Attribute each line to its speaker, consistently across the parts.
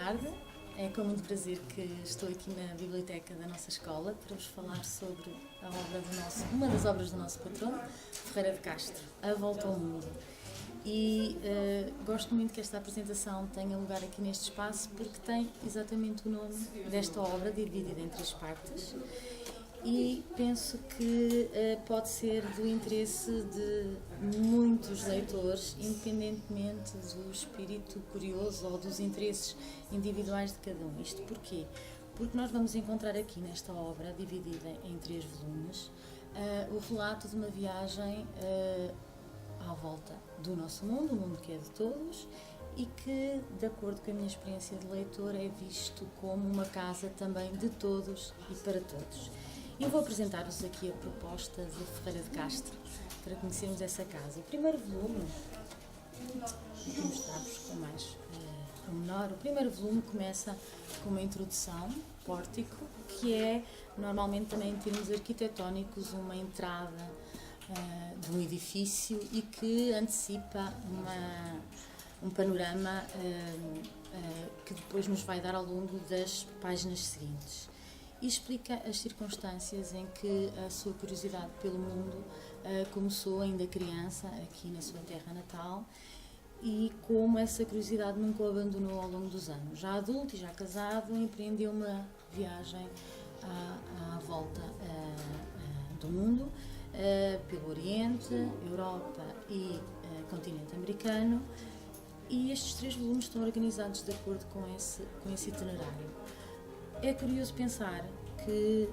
Speaker 1: tarde. É com muito prazer que estou aqui na biblioteca da nossa escola para vos falar sobre uma das obras do nosso patrono, Ferreira de Castro, A Volta ao Mundo. E gosto muito que esta apresentação tenha lugar aqui neste espaço porque tem exatamente o nome desta obra, dividida em 3 partes. E penso que pode ser do interesse de muitos leitores, independentemente do espírito curioso ou dos interesses individuais de cada um. Isto porquê? Porque nós vamos encontrar aqui nesta obra, dividida em 3 volumes, o relato de uma viagem à volta do nosso mundo, o mundo que é de todos, e que, de acordo com a minha experiência de leitor, é visto como uma casa também de todos e para todos. Eu vou apresentar-vos aqui a proposta de Ferreira de Castro para conhecermos essa casa. O primeiro volume, vou mostrar-vos com mais pormenor. O primeiro volume começa com uma introdução, pórtico, que é normalmente também em termos arquitetónicos uma entrada de um edifício e que antecipa um panorama que depois nos vai dar ao longo das páginas seguintes. E explica as circunstâncias em que a sua curiosidade pelo mundo começou ainda criança, aqui na sua terra natal, e como essa curiosidade nunca o abandonou ao longo dos anos. Já adulto e já casado, empreendeu uma viagem à volta do mundo, pelo Oriente, Europa e continente americano, e estes 3 volumes estão organizados de acordo com esse itinerário. É curioso pensar que,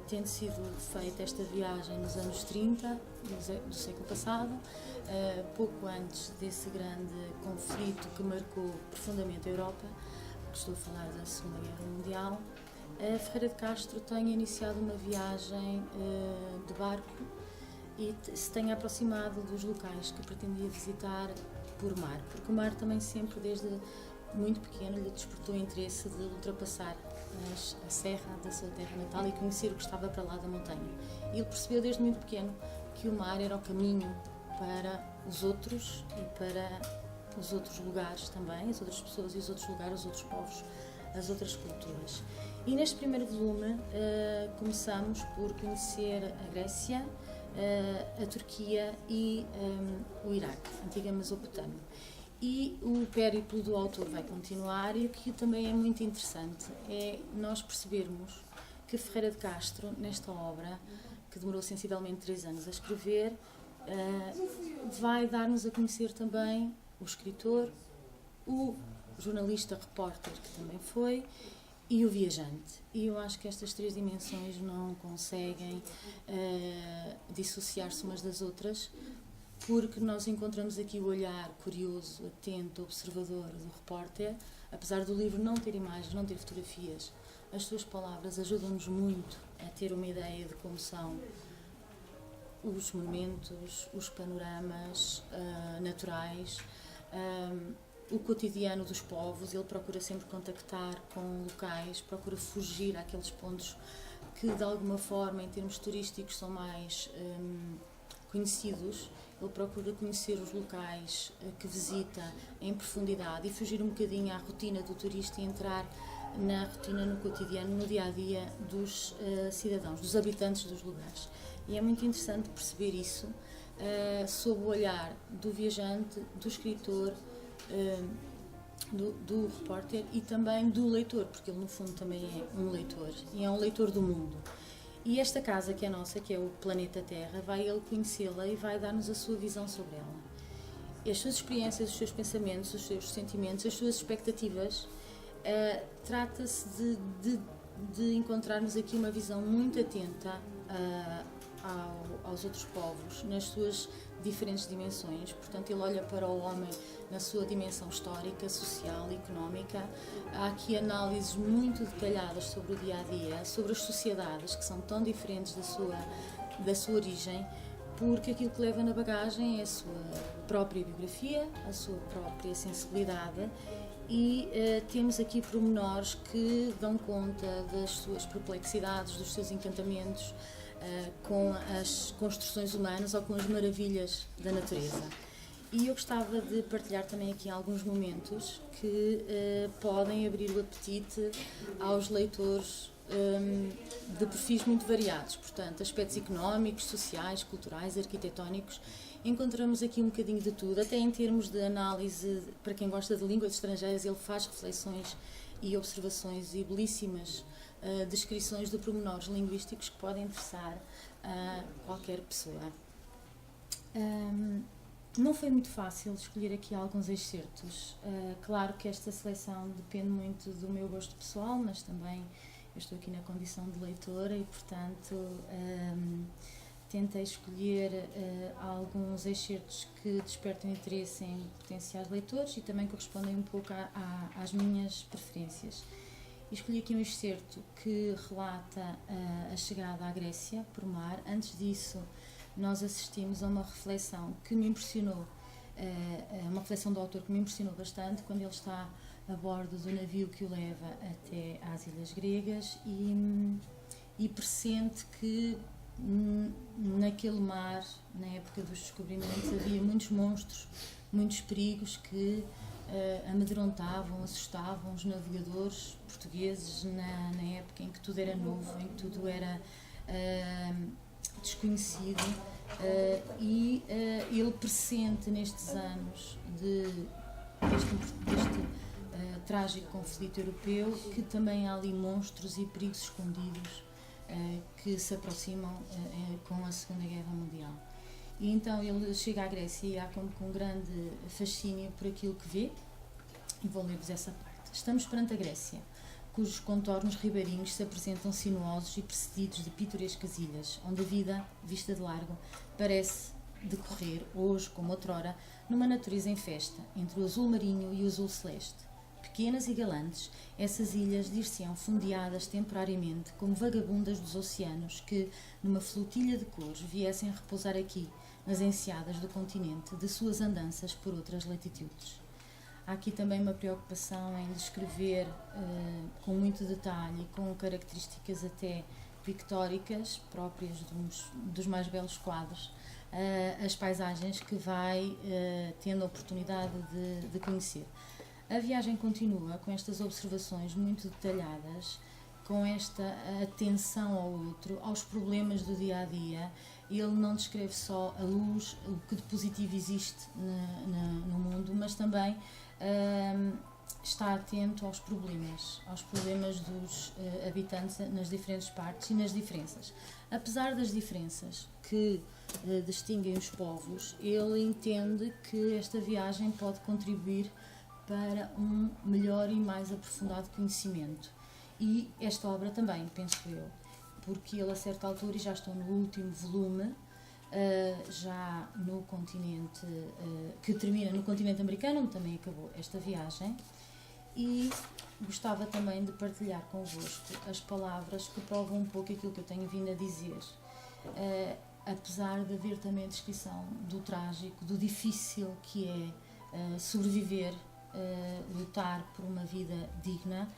Speaker 1: tendo sido feita esta viagem nos anos 30 do século passado, pouco antes desse grande conflito que marcou profundamente a Europa, porque estou a falar da Segunda Guerra Mundial, Ferreira de Castro tenha iniciado uma viagem de barco e se tenha aproximado dos locais que pretendia visitar por mar, porque o mar também sempre, desde muito pequeno, lhe despertou o interesse de ultrapassar a serra da sua terra natal e conhecer o que estava para lá da montanha. E ele percebeu desde muito pequeno que o mar era o caminho para os outros e para os outros lugares também, as outras pessoas e os outros lugares, os outros povos, as outras culturas. E neste primeiro volume começamos por conhecer a Grécia, a Turquia e o Iraque, a antiga Mesopotâmia. E o périplo do autor vai continuar, e o que também é muito interessante é nós percebermos que Ferreira de Castro, nesta obra, que demorou sensivelmente 3 anos a escrever, vai dar-nos a conhecer também o escritor, o jornalista, repórter, que também foi, e o viajante. E eu acho que estas 3 dimensões não conseguem dissociar-se umas das outras, porque nós encontramos aqui o olhar curioso, atento, observador do repórter. Apesar do livro não ter imagens, não ter fotografias, as suas palavras ajudam-nos muito a ter uma ideia de como são os monumentos, os panoramas naturais, o cotidiano dos povos. Ele procura sempre contactar com locais, procura fugir àqueles pontos que de alguma forma, em termos turísticos, são mais conhecidos. Ele procura conhecer os locais que visita em profundidade e fugir um bocadinho à rotina do turista e entrar na rotina, no cotidiano, no dia-a-dia dos cidadãos, dos habitantes dos lugares. E é muito interessante perceber isso sob o olhar do viajante, do escritor, do repórter e também do leitor, porque ele no fundo também é um leitor e é um leitor do mundo. E esta casa que é nossa, que é o planeta Terra, vai ele conhecê-la e vai dar-nos a sua visão sobre ela. E as suas experiências, os seus pensamentos, os seus sentimentos, as suas expectativas. Trata-se de encontrarmos aqui uma visão muito atenta aos outros povos, nas suas diferentes dimensões. Portanto, ele olha para o homem na sua dimensão histórica, social, económica. Há aqui análises muito detalhadas sobre o dia-a-dia, sobre as sociedades que são tão diferentes da sua origem, porque aquilo que leva na bagagem é a sua própria biografia, a sua própria sensibilidade, e temos aqui pormenores que dão conta das suas perplexidades, dos seus encantamentos com as construções humanas ou com as maravilhas da natureza. E eu gostava de partilhar também aqui alguns momentos que podem abrir o apetite aos leitores de perfis muito variados, portanto, aspectos económicos, sociais, culturais, arquitetónicos. Encontramos aqui um bocadinho de tudo, até em termos de análise, para quem gosta de línguas estrangeiras, ele faz reflexões e observações e belíssimas descrições de pormenores linguísticos que podem interessar a qualquer pessoa. Não foi muito fácil escolher aqui alguns excertos. Claro que esta seleção depende muito do meu gosto pessoal, mas também eu estou aqui na condição de leitora e, portanto, tentei escolher alguns excertos que despertam interesse em potenciais leitores e também correspondem um pouco às minhas preferências. E escolhi aqui um excerto que relata a chegada à Grécia por mar. Antes disso, nós assistimos a uma reflexão que me impressionou, uma reflexão do autor que me impressionou bastante, quando ele está a bordo do navio que o leva até às Ilhas Gregas e pressente que naquele mar, na época dos descobrimentos, havia muitos monstros, muitos perigos que amedrontavam, assustavam os navegadores portugueses na época em que tudo era novo, em que tudo era desconhecido, e ele pressente nestes anos deste trágico conflito europeu que também há ali monstros e perigos escondidos que se aproximam com a Segunda Guerra Mundial. E então ele chega à Grécia e há com um grande fascínio por aquilo que vê, e vou ler-vos essa parte. Estamos perante a Grécia, cujos contornos ribeirinhos se apresentam sinuosos e precedidos de pitorescas ilhas, onde a vida, vista de largo, parece decorrer, hoje como outrora, numa natureza em festa, entre o azul marinho e o azul celeste. Pequenas e galantes, essas ilhas dir-se-ão fundeadas temporariamente como vagabundas dos oceanos que, numa flotilha de cores, viessem repousar aqui, nas enseadas do continente, de suas andanças por outras latitudes. Há aqui também uma preocupação em descrever com muito detalhe e com características até pictóricas, próprias dos mais belos quadros, as paisagens que vai tendo a oportunidade de conhecer. A viagem continua com estas observações muito detalhadas, com esta atenção ao outro, aos problemas do dia-a-dia. Ele não descreve só a luz, o que de positivo existe no mundo, mas também está atento aos problemas dos habitantes nas diferentes partes e nas diferenças. Apesar das diferenças que distinguem os povos, ele entende que esta viagem pode contribuir para um melhor e mais aprofundado conhecimento. E esta obra também, penso eu, porque ele a certa altura, e já estou no último volume, já no continente, que termina no continente americano, onde também acabou esta viagem, e gostava também de partilhar convosco as palavras que provam um pouco aquilo que eu tenho vindo a dizer, apesar de haver também a descrição do trágico, do difícil que é sobreviver, lutar por uma vida digna.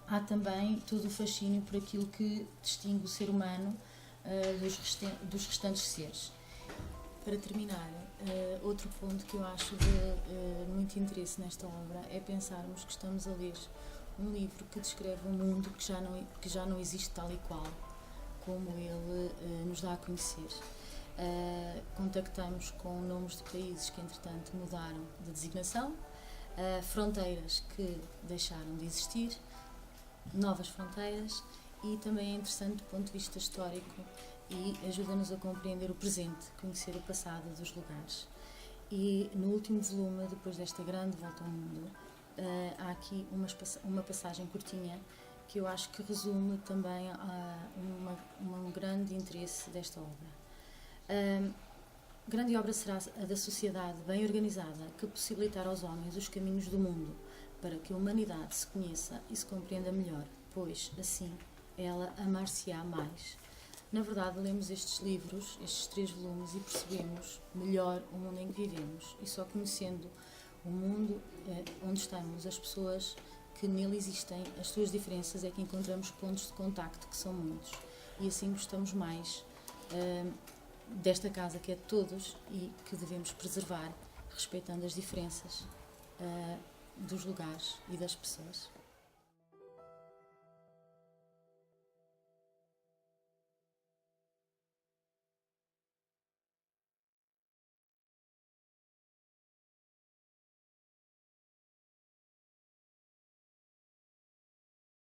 Speaker 1: Há também todo o fascínio por aquilo que distingue o ser humano dos restantes seres. Para terminar, outro ponto que eu acho de muito interesse nesta obra é pensarmos que estamos a ler um livro que descreve um mundo que já não existe tal e qual como ele nos dá a conhecer. Contactamos com nomes de países que entretanto mudaram de designação, fronteiras que deixaram de existir, novas fronteiras, e também é interessante do ponto de vista histórico e ajuda-nos a compreender o presente, conhecer o passado dos lugares. E no último volume, depois desta grande volta ao mundo, há aqui uma passagem curtinha que eu acho que resume também um grande interesse desta obra. Grande obra será a da sociedade bem organizada que possibilitar aos homens os caminhos do mundo, para que a humanidade se conheça e se compreenda melhor, pois, assim, ela amar-se-á mais. Na verdade, lemos estes livros, estes 3 volumes, e percebemos melhor o mundo em que vivemos, e só conhecendo o mundo onde estamos, as pessoas que nele existem, as suas diferenças, é que encontramos pontos de contacto, que são muitos, e assim gostamos mais desta casa que é de todos e que devemos preservar, respeitando as diferenças dos lugares e das pessoas.